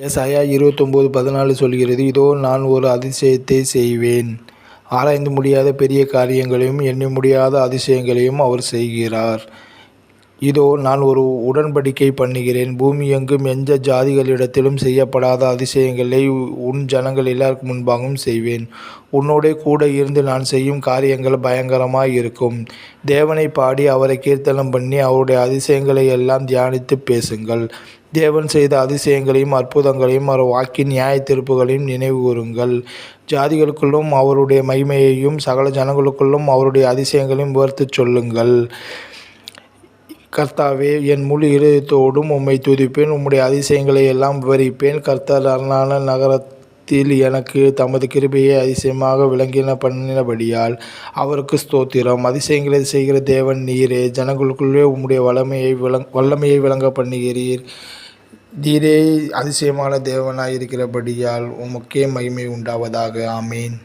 ஏசாயா 29:14 சொல்கிறது, இதோ நான் ஒரு அதிசயத்தை செய்வேன். ஆராய்ந்து முடியாத பெரிய காரியங்களையும் எண்ணி முடியாத அதிசயங்களையும் அவர் செய்கிறார். இதோ நான் ஒரு உடன்படிக்கை பண்ணுகிறேன். பூமி எங்கும் எந்த ஜாதிகளிடத்திலும் செய்யப்படாத அதிசயங்களை உன் ஜனங்கள் எல்லாருக்கு முன்பாகவும் செய்வேன். உன்னோடே கூட இருந்து நான் செய்யும் காரியங்கள் பயங்கரமாய் இருக்கும். தேவனை பாடி அவரை கீர்த்தனம் பண்ணி அவருடைய அதிசயங்களை எல்லாம் தியானித்து பேசுங்கள். தேவன் செய்த அதிசயங்களையும் அற்புதங்களையும் அவர் வாக்கின் நியாய தீர்ப்புகளையும் நினைவு கூறுங்கள். ஜாதிகளுக்குள்ளும் அவருடைய மகிமையையும் சகல ஜனங்களுக்குள்ளும் அவருடைய அதிசயங்களையும் விவரித்துச் சொல்லுங்கள். கர்த்தாவே, என் முழு இருதயத்தோடும் உம்மை துதிப்பேன். உம்முடைய அதிசயங்களை எல்லாம் விவரிப்பேன். கர்த்தர் அரணான நகரத்தில் எனக்கு தமது கிருபையை அதிசயமாக விளங்கின பண்ணினபடியால் அவருக்கு ஸ்தோத்திரம். அதிசயங்களை செய்கிற தேவன் நீரே. ஜனங்களுக்குள்ளே உம்முடைய வல்லமையை விளங்க பண்ணுகிறீர். நீரே அதிசயமான தேவனாய் இருக்கிறபடியால் உமக்கே மகிமை உண்டாவதாக. ஆமேன்.